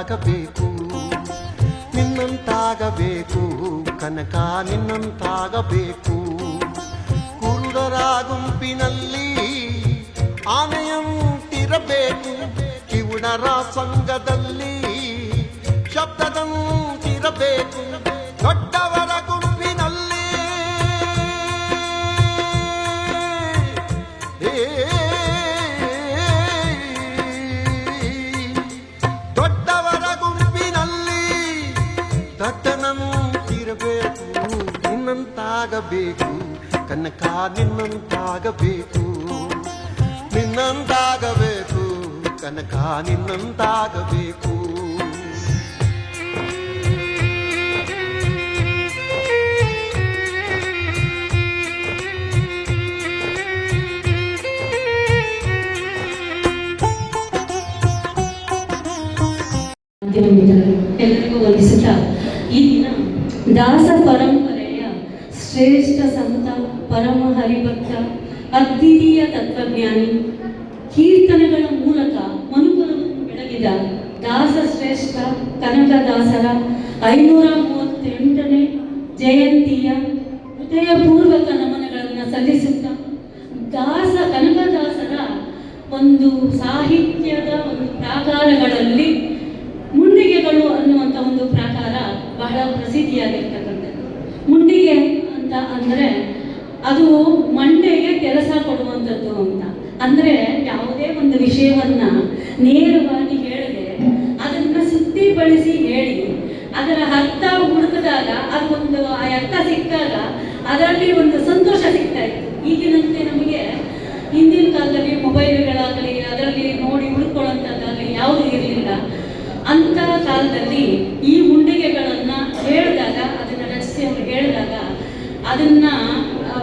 ನಿನ್ನಂತಾಗಬೇಕು, ನಿನ್ನಂತಾಗಬೇಕು ಕನಕ ನಿನ್ನಂತಾಗಬೇಕು. ಕುರುಡರ ಗುಂಪಿನಲ್ಲಿ ಆನೆಯಂತಿರಬೇಕು, ಕಿವುಡರ ಸಂಘದಲ್ಲಿ ಶಬ್ದದಂತಿರಬೇಕು. ದೊಡ್ಡವರ ಗುಂಪಿನಲ್ಲಿ ದೊಡ್ಡವರ ಗುಂಪಿನಲ್ಲಿ ದಡ್ಡನಂತಿರಬೇಕು. ನಿನ್ನಂತಾಗಬೇಕು ಕನಕ ನಿನ್ನಂತಾಗಬೇಕು, ನಿನ್ನಂತಾಗಬೇಕು ಕನಕ ನಿನ್ನಂತಾಗಬೇಕು. ಎಲ್ಲರಿಗೂ ವಂದಿಸುತ್ತಾ ಈ ದಿನ ದಾಸ ಪರಂಪರೆಯ ಶ್ರೇಷ್ಠ ಸಂತ, ಪರಮ ಹರಿಭಕ್ತ, ಅದ್ವಿತೀಯ ತತ್ವಜ್ಞಾನಿ, ಕೀರ್ತನೆಗಳ ಮೂಲಕ ಮನುಕುಲವನ್ನು ಬೆಳಗಿದ ದಾಸ ಶ್ರೇಷ್ಠ ಕನಕದಾಸರ 538ನೇ ಜಯಂತಿಯ ಹೃದಯಪೂರ್ವಕ ನಮನಗಳನ್ನು ಸಲ್ಲಿಸುತ್ತಾ ಕನಕದಾಸರ ಒಂದು ಸಾಹಿತ್ಯದ ಒಂದು ಪ್ರಾಕಾರಗಳಲ್ಲಿ ಮುಂಡಿಗೆಗಳು ಅನ್ನುವಂಥ ಒಂದು ಪ್ರಾಕಾರ ಬಹಳ ಪ್ರಸಿದ್ಧಿಯಾಗಿರ್ತಕ್ಕಂಥದ್ದು. ಮುಂಡಿಗೆ ಅಂತ ಅಂದರೆ ಅದು ಮಂಡೆಗೆ ಕೆಲಸ ಕೊಡುವಂಥದ್ದು ಅಂತ. ಅಂದರೆ ಯಾವುದೇ ಒಂದು ವಿಷಯವನ್ನ ನೇರವಾಗಿ ಹೇಳದೆ ಅದನ್ನ ಸುತ್ತಿ ಬಳಸಿ ಹೇಳಿ ಅದರ ಅರ್ಥ ಹುಡುಕಿದಾಗ ಅದೊಂದು ಆ ಅರ್ಥ ಸಿಕ್ಕಾಗ ಅದರಲ್ಲಿ ಒಂದು ಸಂತೋಷ ಸಿಗ್ತಾ ಇತ್ತು. ಈಗಿನಂತೆ ನಮಗೆ ಹಿಂದಿನ ಕಾಲದಲ್ಲಿ ಮೊಬೈಲ್ಗಳಾಗಲಿ ಅದರಲ್ಲಿ ನೋಡಿ ಹುಡುಕೊಳ್ಳುವಂಥದ್ದಾಗಲಿ ಯಾವುದೂ ಇರಲಿಲ್ಲ. ಅಂತ ಕಾಲದಲ್ಲಿ ಈ ಮುಂಡಿಗೆಗಳನ್ನ ಹೇಳಿದಾಗ, ಅದನ್ನ ರಚಿಸಿ ಅವರು ಹೇಳಿದಾಗ, ಅದನ್ನ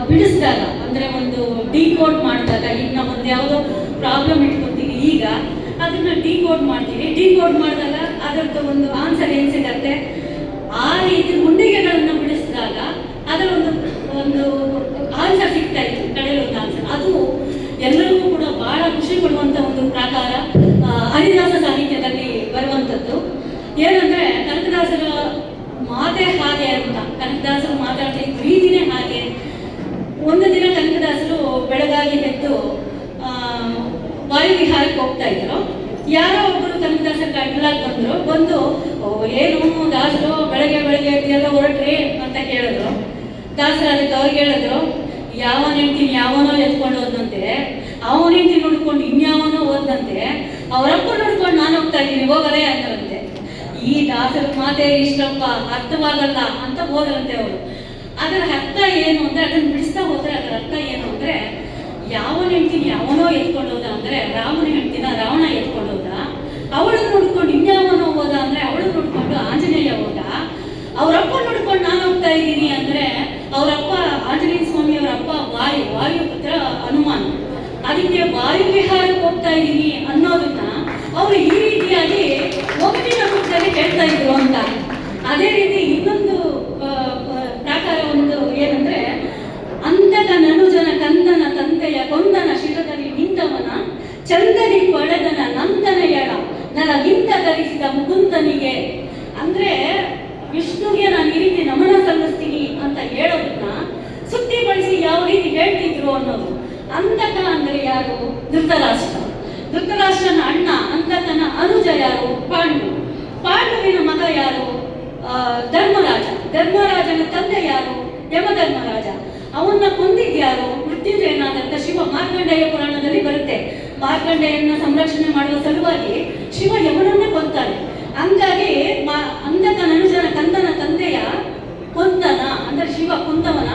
ಬಿಡಿಸಿದಾಗ, ಅಂದ್ರೆ ಒಂದು ಡಿಕೋಡ್ ಮಾಡಿದಾಗ, ಈಗ ನಾವು ಒಂದು ಯಾವುದೋ ಪ್ರಾಬ್ಲಮ್ ಇಟ್ಕೊತೀವಿ, ಈಗ ಅದನ್ನ ಡಿಕೋಡ್ ಮಾಡ್ತೀವಿ. ಡಿಕೋಡ್ ಮಾಡಿದಾಗ ಅದರದ್ದು ಒಂದು ಆನ್ಸರ್ ಏನ್ ಸಿಗತ್ತೆ, ಆ ರೀತಿ ಮುಂಡಿಗೆಗಳನ್ನ ಬಿಡಿಸಿದಾಗ ಅದರ ಒಂದು ಆನ್ಸರ್ ಸಿಗ್ತಾ ಇತ್ತು, ಕಡೆಯಲ್ಲಿ ಒಂದು ಆನ್ಸರ್. ಅದು ಎಲ್ಲರಿಗೂ ಕೂಡ ಬಹಳ ಖುಷಿ ಕೊಡುವಂತ ಒಂದು ಪ್ರಕಾರ ಹರಿದಾಸ ಸಾಹಿತ್ಯದಲ್ಲಿ ಬರುವಂಥದ್ದು. ಏನಂದ್ರೆ ಕನಕದಾಸರ ಮಾತೇ ಹಾಗೆ ಅಂತ, ಕನಕದಾಸರು ಮಾತಾಡ್ತಿದ್ದ ರೀತಿನೇ ಹಾಗೆ. ಒಂದು ದಿನ ಕನಕದಾಸರು ಬೆಳಗಾಗಿ ಎದ್ದು ವಾಯುವಿಹಾರಕ್ಕೆ ಹೋಗ್ತಾ ಇದ್ರು. ಯಾರೋ ಒಬ್ಬರು ಕನಕದಾಸರ ಅಡ್ಡಲಾಗಿ ಬಂದು ಏನು ದಾಸರು ಬೆಳಗ್ಗೆ ಎಲ್ಲ ಹೊರಟ್ರಿ ಅಂತ ಕೇಳಿದ್ರು. ದಾಸರು ಅದಕ್ಕೆ ಅವ್ರಿಗೆ ಹೇಳಿದ್ರು, ಯಾವ ಹೆಂಡ್ತೀನಿ ಯಾವನೋ ಎತ್ಕೊಂಡು ಹೋದಂತೆ, ಅವನ ಹೆಂಡ್ತಿ ನೋಡ್ಕೊಂಡು ಇನ್ಯಾವನೋ ಹೋದಂತೆ, ಅವರಪ್ಪ ನೋಡ್ಕೊಂಡು ನಾನು ಹೋಗ್ತಾ ಇದ್ದೀನಿ ಹೋಗಲೇ ಅಂತಾರಂತೆ. ಈ ದಾಸರ ಮಾತೇ ಇಷ್ಟಪ್ಪ, ಅರ್ಥವಾಗಲ್ಲ ಅಂತ ಹೋದ್ರಂತೆ ಅವರು. ಅದರ ಅರ್ಥ ಏನು ಅಂದ್ರೆ, ಅದನ್ನ ಬಿಡಿಸ್ತಾ ಹೋದ್ರೆ ಅದರ ಅರ್ಥ ಏನು ಅಂದ್ರೆ, ಯಾವನ ಹೆಂಡ್ತೀನಿ ಯಾವನೋ ಎತ್ಕೊಂಡು ಹೋದ ಅಂದ್ರೆ ರಾಮನ ಹೆಂಡ್ತಿನ ರಾವಣ ಎತ್ಕೊಂಡು ಹೋದ, ಅವಳನ್ನು ನೋಡ್ಕೊಂಡು ಇನ್ಯಾವನೋ ಹೋದ ಅಂದ್ರೆ ಅವಳನ್ನು ನೋಡ್ಕೊಂಡು ಆಂಜನೇಯ ಹೋದ, ಅವರಪ್ಪ ನೋಡ್ಕೊಂಡು ನಾನು ಹೋಗ್ತಾ ಇದ್ದೀನಿ ಅಂದ್ರೆ ಅವರಪ್ಪ ಆಂಜನೇಯ ಸ್ವಾಮಿ ಅವರಪ್ಪ ವಾಯು ಪುತ್ರ ಹನುಮಾನ್. ಅದಕ್ಕೆ ವಾಯು ವಿಹಾರಕ್ಕೆ ಹೋಗ್ತಾ ಇದ್ದೀನಿ ಅನ್ನೋದನ್ನ ಅವರು ಈ ರೀತಿಯಾಗಿ ಒಗಟಿನ ರೂಪದಲ್ಲಿ ಹೇಳ್ತಾ ಇದ್ರು ಅಂತ. ಅದೇ ರೀತಿ ಇನ್ನೊಂದು ಪ್ರಾಕಾರ ಒಂದು ಏನಂದ್ರೆ, ಅಂತಕ ನನುಜನ ಕಂದನ ತಂದೆಯ ಕೊಂದನ ಶಿರದಲ್ಲಿ ನಿಂತವನ ಚಂದನಿ ಪಡೆದನ ನಂದನ ಎಡ ನನಗಿಂತ ಧರಿಸಿದ ಮುಕುಂದನಿಗೆ. ಅಂದ್ರೆ ವಿಷ್ಣುಗೆ ನಾನು ಈ ರೀತಿ ನಮನ ಸಲ್ಲಿಸ್ತೀನಿ ಅಂತ ಹೇಳೋದನ್ನ ಸುತ್ತಿ ಬಳಸಿ ಯಾವ ರೀತಿ ಹೇಳ್ತಿದ್ರು ಅನ್ನೋದು. ಅಂತಕ ಅಂದ್ರೆ ಯಾರು? ಧೃತರಾಷ್ಟ್ರನ ಅಣ್ಣ. ಅಂತಕನ ಅನುಜ ಯಾರು? ಪಾಂಡುವಿನ ಮಗ ಯಾರು? ಧರ್ಮರಾಜನ ತಂದೆ ಯಾರು? ಯಮಧರ್ಮರಾಜ. ಅವನ್ನ ಕೊಂದಿದ್ಯಾರು? ಮೃತ್ಯುಂಜಯನಾದಂತ ಶಿವ. ಮಾರ್ಕಂಡೇಯ ಪುರಾಣದಲ್ಲಿ ಬರುತ್ತೆ, ಮಾರ್ಕಂಡೇಯನ್ನ ಸಂರಕ್ಷಣೆ ಮಾಡುವ ಸಲುವಾಗಿ ಶಿವ ಯಮನನ್ನೇ ಕೊಂತಾನೆ. ಹಂಗಾಗಿ ಅಂತಕ ನನುಜನ ಕಂದನ ತಂದೆಯ ಕೊಂದನ ಅಂದ್ರೆ ಶಿವ ಕೊಂದವನ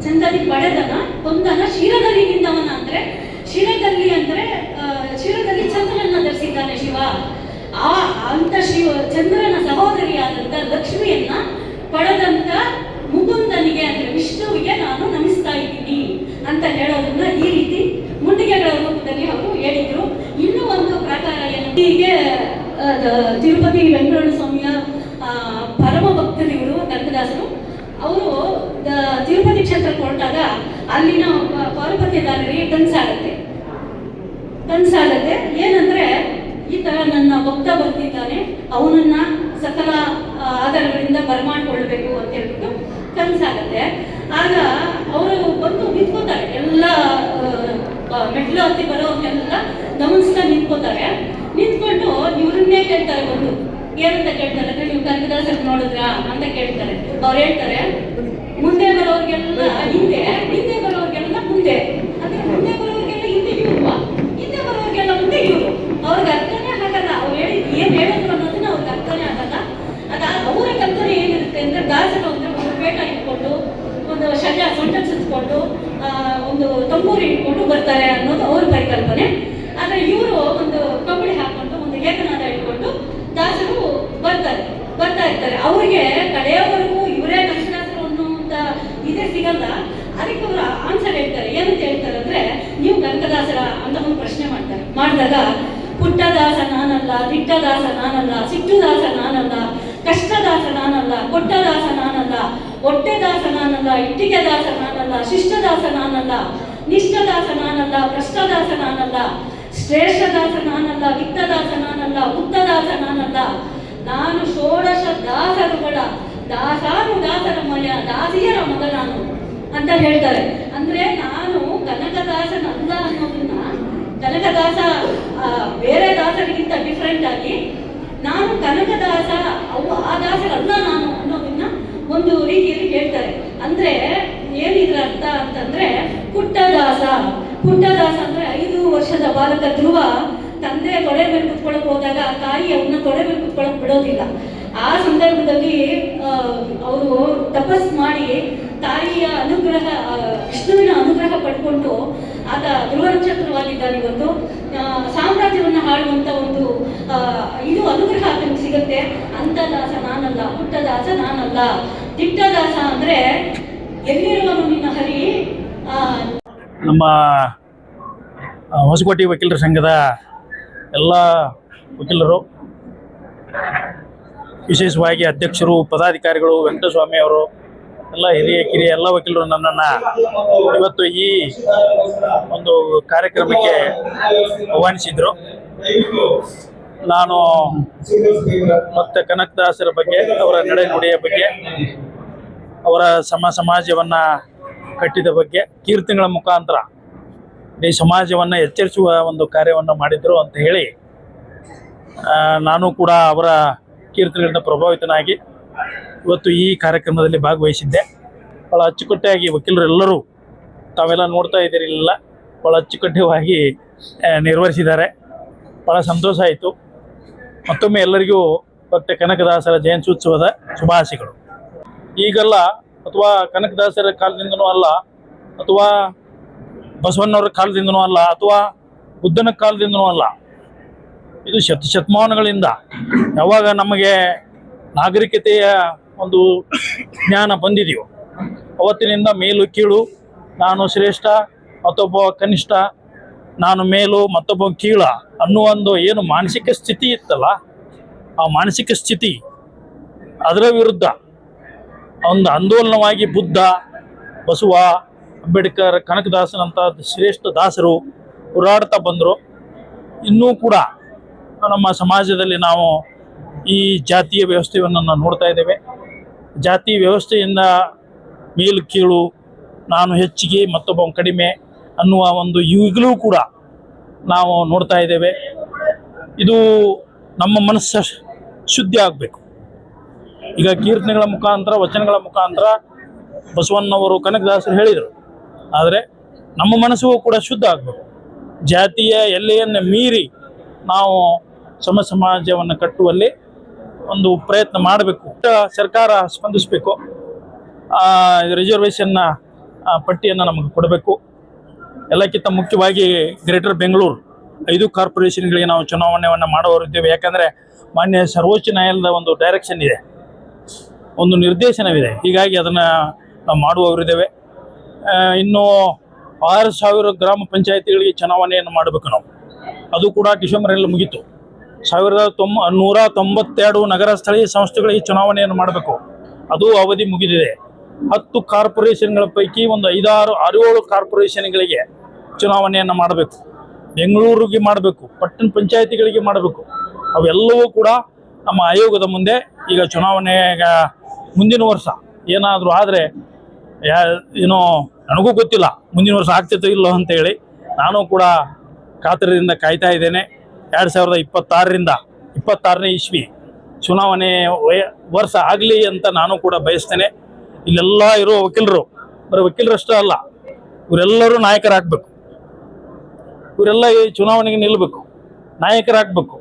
ಚಂದನಿ ಪಡೆದನ ಕೊಂದನ ಶಿರದಲ್ಲಿ ನಿಂದವನ. ಅಂದ್ರೆ ಶಿರದಲ್ಲಿ ಚಂದ್ರನ ಧರಿಸಿದ್ದಾನೆ ಶಿವ. ಅಂತ ಚಂದ್ರನ ಸಹೋದರಿಯಾದಂತ ಲಕ್ಷ್ಮಿಯನ್ನ ಪಡೆದಂತ ಮುಕುಂದನಿಗೆ ಅಂದ್ರೆ ವಿಷ್ಣುವಿಗೆ ನಾನು ನಮಿಸ್ತಾ ಇದ್ದೀನಿ ಅಂತ ಹೇಳೋದನ್ನ ಈ ರೀತಿ ಮುಂಡಿಗೆಗಳ ರೂಪದಲ್ಲಿ ಅವರು ಹೇಳಿದ್ರು. ಇನ್ನೂ ಒಂದು ಪ್ರಕಾರ ಏನು, ಹೀಗೆ ತಿರುಪತಿ ವೆಂಕಟರಮಣ ಸ್ವಾಮಿಯ ಪರಮ ಭಕ್ತರಿವರು ಕನಕದಾಸರು. ಅವರು ತಿರುಪತಿ ಕ್ಷೇತ್ರಕ್ಕೆ ಹೊರಟಾಗ ಅಲ್ಲಿನ ಪಾರುಪತ್ಯದಾರರಿಗೆ ಕನಸಾಗುತ್ತೆ. ಕನಸಾಗತ್ತೆ. ಏನಂದ್ರೆ ಈ ತರ ನನ್ನ ಭಕ್ತ ಬರ್ತಿದ್ದಾನೆ, ಅವನನ್ನ ಸಕಲ ಆಧಾರಗಳಿಂದ ಬರಮಾಡ್ಕೊಳ್ಬೇಕು ಅಂತ ಹೇಳ್ಬಿಟ್ಟು ಕನಸಾಗತ್ತೆ. ಆಗ ಅವರು ಬಂದು ನಿಂತ್ಕೋತಾರೆ, ಎಲ್ಲ ಮೆಟ್ಲು ಹತ್ತಿ ಬರೋರ್ನೆಲ್ಲ ಗಮನಿಸ್ತಾ ನಿಂತ್ಕೋತಾರೆ. ನಿಂತ್ಕೊಂಡು ಇವ್ರನ್ನೇ ಕೇಳ್ತಾರೆ, ಬಂದು ಏನಂತ ಕೇಳ್ತಾರೆ ಅಂದ್ರೆ, ನೀವು ಕನಕದಾಸರು ನೋಡಿದ್ರಾ ಅಂತ ಕೇಳ್ತಾರೆ. ಅವ್ರು ಹೇಳ್ತಾರೆ, ಮುಂದೆ ಬರೋರ್ಗೆಲ್ಲ ಹಿಂದೆ, ಹಿಂದೆ ಬರೋರ್ಗೆಲ್ಲ ಮುಂದೆ, ಅಂದ್ರೆ ಮುಂದೆ ಬರೋರ್ಗೆಲ್ಲ ಹಿಂದೆ ಇವ್ರು, ಹಿಂದೆ ಬರೋರ್ಗೆಲ್ಲ ಮುಂದೆ ಇವರು. ಅವ್ರಿಗೆ ಅರ್ಥನೇ ಆಗಲ್ಲ, ಅವ್ರು ಏನ್ ಹೇಳಿದ್ರು ಅನ್ನೋದನ್ನ ಅವ್ರಿಗೆ ಅರ್ಥನೇ ಆಗಲ್ಲ. ಅವರ ಕಲ್ಪನೆ ಏನಿರುತ್ತೆ ಅಂದ್ರೆ, ದಾಸರು ಅಂದ್ರೆ ಒಂದು ಪೇಟ ಇಟ್ಕೊಂಡು, ಒಂದು ಸೊಂಟ ಸುತ್ಕೊಂಡು, ಒಂದು ತಂಬೂರಿ ಇಟ್ಕೊಂಡು ಬರ್ತಾರೆ ಅನ್ನೋದು ಅವ್ರ ಪರಿಕಲ್ಪನೆ. ಆದ್ರೆ ಇವರು ಒಂದು ಕಂಬಳಿ ಹಾಕೊಂಡು, ಒಂದು ಏಕನಾದ ಇಟ್ಕೊಂಡು ದಾಸರು ಬರ್ತಾ ಇರ್ತಾರೆ. ಅವ್ರಿಗೆ ಕಡೆಯವರೆಗೂ ಇವರೇ ಕನಕದಾಸರು ಅನ್ನುವಂತ ಇದೇ ಸಿಗಲ್ಲ. ಅದಕ್ಕೆ ಅವರು ಆನ್ಸರ್ ಹೇಳ್ತಾರೆ. ಏನಂತ ಹೇಳ್ತಾರೆ ಅಂದ್ರೆ, ನೀವು ಕನಕದಾಸರ ಅಂತ ಒಂದು ಪ್ರಶ್ನೆ ಮಾಡಿದಾಗ, ಪುಟ್ಟದಾಸ ನಾನಲ್ಲ, ದಿಟ್ಟದಾಸ ನಾನಲ್ಲ, ಸಿಟ್ಟುದಾಸ ನಾನಲ್ಲ, ಕಷ್ಟದಾಸ ನಾನಲ್ಲ, ಕೊಟ್ಟದಾಸ ನಾನಲ್ಲ, ಹೊಟ್ಟೆದಾಸ ನಾನಲ್ಲ, ಇಟ್ಟಿಗೆ ದಾಸ ನಾನಲ್ಲ, ಶಿಷ್ಟದಾಸ ನಾನಲ್ಲ, ನಿಷ್ಠದಾಸ ನಾನಲ್ಲ, ಭ್ರಷ್ಟದಾಸ ನಾನಲ್ಲ, ಶ್ರೇಷ್ಠದಾಸ ನಾನಲ್ಲ, ವಿತ್ತದಾಸ ನಾನಲ್ಲ, ಉತ್ತದಾಸ ನಾನಲ್ಲ, ನಾನು ಷೋಡಶ ದಾಸರುಗಳ ದಾಸಾನುದಾಸರಮಯ ದಾಸಿಯರ ಮಗ ನಾನು ಅಂತ ಹೇಳ್ತಾರೆ. ಅಂದ್ರೆ ನಾನು ಕನಕದಾಸನಲ್ಲ ಅನ್ನೋದನ್ನ, ಕನಕದಾಸ ಬೇರೆ ದಾಸರಿಗಿಂತ ಡಿಫ್ರೆಂಟ್ ಆಗಿ ನಾನು ಕನಕದಾಸ, ಆ ದಾಸರಲ್ಲ ನಾನು ಅನ್ನೋದನ್ನ ಒಂದು ರೀತಿಯಲ್ಲಿ ಹೇಳ್ತಾರೆ. ಅಂದ್ರೆ ಏನಿದ್ರ ಅರ್ಥ ಅಂತಂದ್ರೆ, ಪುಟ್ಟದಾಸ ಅಂದ್ರೆ 5 ವರ್ಷದ ಬಾಲಕ ಧ್ರುವ ತಂದೆ ತೊಡೆ ಮೇಲೆ ಕುತ್ಕೊಳಕ್ ಹೋದಾಗ ತಾಯಿ ಅವನ್ನ ತೊಡೆ ಮೇಲೆ ಕುತ್ಕೊಳಕ್ ಬಿಡೋದಿಲ್ಲ. ಆ ಸಂದರ್ಭದಲ್ಲಿ ಅವರು ತಪಸ್ ಮಾಡಿ ತಾಯಿಯ ಅನುಗ್ರಹ, ವಿಷ್ಣುವಿನ ಅನುಗ್ರಹ ಪಡ್ಕೊಂಡು ಆತ ಧ್ರುವ ನಕ್ಷತ್ರವಾಗಿದ್ದಾನೆ. ಇವತ್ತು ಸಾಮ್ರಾಜ್ಯವನ್ನ ಹಾಳುವಂತ ಒಂದು ಇದು ಅನುಗ್ರಹ ಆತನಿಗೆ ಸಿಗುತ್ತೆ. ಅಂತ ದಾಸ ನಾನಲ್ಲ, ಪುಟ್ಟದಾಸ ನಾನಲ್ಲ. ದಿಟ್ಟದಾಸ ಅಂದ್ರೆ ಎಲ್ಲಿರುವನು ನಿನ್ನ ಹರಿ. ನಮ್ಮ ಹೊಸಕೋಟೆ ವಕೀಲರ ಸಂಘದ ಎಲ್ಲ ವಕೀಲರು, ವಿಶೇಷವಾಗಿ ಅಧ್ಯಕ್ಷರು, ಪದಾಧಿಕಾರಿಗಳು, ವೆಂಕಟಸ್ವಾಮಿ ಅವರು, ಎಲ್ಲ ಹಿರಿಯ ಕಿರಿಯ ಎಲ್ಲ ವಕೀಲರು ನನ್ನನ್ನು ಇವತ್ತು ಈ ಒಂದು ಕಾರ್ಯಕ್ರಮಕ್ಕೆ ಆಹ್ವಾನಿಸಿದರು. ನಾನು ಮತ್ತು ಕನಕದಾಸರ ಬಗ್ಗೆ, ಅವರ ನಡೆನುಡಿಯ ಬಗ್ಗೆ, ಅವರ ಸಮಾಜವನ್ನು ಕಟ್ಟಿದ ಬಗ್ಗೆ ಕೀರ್ತನೆಗಳ ಮುಖಾಂತರ ಈ ಸಮಾಜವನ್ನು ಎಚ್ಚರಿಸುವ ಒಂದು ಕಾರ್ಯವನ್ನು ಮಾಡಿದರು ಅಂತ ಹೇಳಿ, ನಾನು ಕೂಡ ಅವರ ಕೀರ್ತನೆಗಳಿಂದ ಪ್ರಭಾವಿತನಾಗಿ ಇವತ್ತು ಈ ಕಾರ್ಯಕ್ರಮದಲ್ಲಿ ಭಾಗವಹಿಸಿದ್ದೆ. ಭಾಳ ಅಚ್ಚುಕಟ್ಟಾಗಿ ವಕೀಲರೆಲ್ಲರೂ ತಾವೆಲ್ಲ ನೋಡ್ತಾ ಇದ್ದೀರಿಲ್ಲ, ಭಾಳ ಅಚ್ಚುಕಟ್ಟವಾಗಿ ನಿರ್ವಹಿಸಿದ್ದಾರೆ. ಭಾಳ ಸಂತೋಷ ಆಯಿತು. ಮತ್ತೊಮ್ಮೆ ಎಲ್ಲರಿಗೂ ಭಕ್ತ ಕನಕದಾಸರ ಜಯಂತ್ಯುತ್ಸವದ ಶುಭಾಶಯಗಳು. ಈಗಲ್ಲ, ಅಥವಾ ಕನಕದಾಸರ ಕಾಲದಿಂದನೂ ಅಲ್ಲ, ಅಥವಾ ಬಸವಣ್ಣವರ ಕಾಲದಿಂದನೂ ಅಲ್ಲ, ಅಥವಾ ಬುದ್ಧನ ಕಾಲದಿಂದನೂ ಅಲ್ಲ, ಇದು ಶತಮಾನಗಳಿಂದ ಯಾವಾಗ ನಮಗೆ ನಾಗರಿಕತೆಯ ಒಂದು ಜ್ಞಾನ ಬಂದಿದೆಯೋ ಅವತ್ತಿನಿಂದ ಮೇಲು ಕೀಳು, ನಾನು ಶ್ರೇಷ್ಠ ಮತ್ತೊಬ್ಬ ಕನಿಷ್ಠ, ನಾನು ಮೇಲು ಮತ್ತೊಬ್ಬ ಕೀಳ ಅನ್ನುವ ಒಂದು ಏನು ಮಾನಸಿಕ ಸ್ಥಿತಿ ಇತ್ತಲ್ಲ, ಆ ಮಾನಸಿಕ ಸ್ಥಿತಿ ಅದರ ವಿರುದ್ಧ ಒಂದು ಆಂದೋಲನವಾಗಿ ಬುದ್ಧ, ಬಸವ, ಅಂಬೇಡ್ಕರ್, ಕನಕದಾಸನಂಥ ಶ್ರೇಷ್ಠ ದಾಸರು ಹೋರಾಡ್ತಾ ಬಂದರು. ಇನ್ನೂ ಕೂಡ ನಮ್ಮ ಸಮಾಜದಲ್ಲಿ ನಾವು ಈ ಜಾತಿಯ ವ್ಯವಸ್ಥೆಯನ್ನು ನಾವು ನೋಡ್ತಾ ಇದ್ದೇವೆ. ಜಾತಿ ವ್ಯವಸ್ಥೆಯಿಂದ ಮೇಲು ಕೀಳು, ನಾನು ಹೆಚ್ಚಿಗೆ ಮತ್ತೊಬ್ಬ ಕಡಿಮೆ ಅನ್ನುವ ಒಂದು ಈಗಲೂ ಕೂಡ ನಾವು ನೋಡ್ತಾ ಇದ್ದೇವೆ. ಇದು ನಮ್ಮ ಮನಸ್ಸು ಶುದ್ಧಿ ಆಗಬೇಕು. ಈಗ ಕೀರ್ತನೆಗಳ ಮುಖಾಂತರ, ವಚನಗಳ ಮುಖಾಂತರ ಬಸವಣ್ಣವರು, ಕನಕದಾಸರು ಹೇಳಿದರು. ಆದರೆ ನಮ್ಮ ಮನಸ್ಸು ಕೂಡ ಶುದ್ಧ ಆಗಬೇಕು. ಜಾತಿಯ ಎಲ್ಲೆಯನ್ನು ಮೀರಿ ನಾವು ಸಮಾಜವನ್ನು ಕಟ್ಟುವಲ್ಲಿ ಒಂದು ಪ್ರಯತ್ನ ಮಾಡಬೇಕು. ಸರ್ಕಾರ ಸ್ಪಂದಿಸಬೇಕು. ರಿಸರ್ವೇಷನ್ನ ಪಟ್ಟಿಯನ್ನು ನಮಗೆ ಕೊಡಬೇಕು. ಎಲ್ಲಕ್ಕಿಂತ ಮುಖ್ಯವಾಗಿ ಗ್ರೇಟರ್ ಬೆಂಗಳೂರು 5 ಕಾರ್ಪೊರೇಷನ್ಗಳಿಗೆ ನಾವು ಚುನಾವಣೆಯನ್ನು ಮಾಡುವವರಿದ್ದೇವೆ. ಯಾಕಂದರೆ ಮಾನ್ಯ ಸರ್ವೋಚ್ಚ ನ್ಯಾಯಾಲಯದ ಒಂದು ಡೈರೆಕ್ಷನ್ ಇದೆ, ಒಂದು ನಿರ್ದೇಶನವಿದೆ. ಹೀಗಾಗಿ ಅದನ್ನು ನಾವು ಮಾಡುವವರಿದ್ದೇವೆ. ಇನ್ನು 6,000 ಗ್ರಾಮ ಪಂಚಾಯತಿಗಳಿಗೆ ಚುನಾವಣೆಯನ್ನು ಮಾಡಬೇಕು ನಾವು. ಅದು ಕೂಡ ಡಿಸೆಂಬರಲ್ಲಿ ಮುಗೀತು. 1,192 ನಗರ ಸ್ಥಳೀಯ ಸಂಸ್ಥೆಗಳಿಗೆ ಚುನಾವಣೆಯನ್ನು ಮಾಡಬೇಕು. ಅದು ಅವಧಿ ಮುಗಿದಿದೆ. 10 ಕಾರ್ಪೊರೇಷನ್ಗಳ ಪೈಕಿ ಒಂದು 5-6-7 ಕಾರ್ಪೊರೇಷನ್ಗಳಿಗೆ ಚುನಾವಣೆಯನ್ನು ಮಾಡಬೇಕು. ಬೆಂಗಳೂರಿಗೆ ಮಾಡಬೇಕು, ಪಟ್ಟಣ ಪಂಚಾಯತಿಗಳಿಗೆ ಮಾಡಬೇಕು. ಅವೆಲ್ಲವೂ ಕೂಡ ನಮ್ಮ ಆಯೋಗದ ಮುಂದೆ ಈಗ ಚುನಾವಣೆ ಮುಂದಿನ ವರ್ಷ ಏನಾದರೂ ಆದರೆ ಏನೋ ನನಗೂ ಗೊತ್ತಿಲ್ಲ ಮುಂದಿನ ವರ್ಷ ಆಗ್ತಿತ್ತೋ ಇಲ್ಲೋ ಅಂತೇಳಿ ನಾನು ಕೂಡ ಕಾತರದಿಂದ ಕಾಯ್ತಾ ಇದ್ದೇನೆ. 2026ರಿಂದ 26ನೇ ಇಸ್ವಿ ಚುನಾವಣೆ ವರ್ಷ ಆಗಲಿ ಅಂತ ನಾನು ಕೂಡ ಬಯಸ್ತೇನೆ. ಇಲ್ಲೆಲ್ಲ ಇರೋ ವಕೀಲರು ಬರೀ ವಕೀಲರಷ್ಟೇ ಅಲ್ಲ, ಇವರೆಲ್ಲರೂ ನಾಯಕರಾಗಬೇಕು. ಇವರೆಲ್ಲ ಈ ಚುನಾವಣೆಗೆ ನಿಲ್ಲಬೇಕು, ನಾಯಕರಾಗಬೇಕು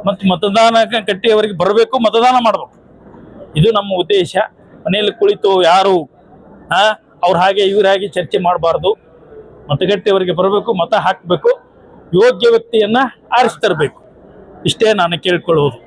ಮತ್ತು ಮತದಾನ ಕಟ್ಟಿಯವರಿಗೆ ಬರಬೇಕು, ಮತದಾನ ಮಾಡಬೇಕು. ಇದು ನಮ್ಮ ಉದ್ದೇಶ. ಮನೆಯಲ್ಲಿ ಕುಳಿತು ಯಾರು ಅವ್ರ ಹಾಗೆ ಇವ್ರ ಹಾಗೆ ಚರ್ಚೆ ಮಾಡಬಾರ್ದು. ಮತಗಟ್ಟೆಯವರಿಗೆ ಬರಬೇಕು, ಮತ ಹಾಕಬೇಕು, ಯೋಗ್ಯ ವ್ಯಕ್ತಿಯನ್ನ ಆರಿಸಿ ತರಬೇಕು. ಇಷ್ಟೇ ನಾನು ಕೇಳ್ಕೊಳ್ಳುವುದು.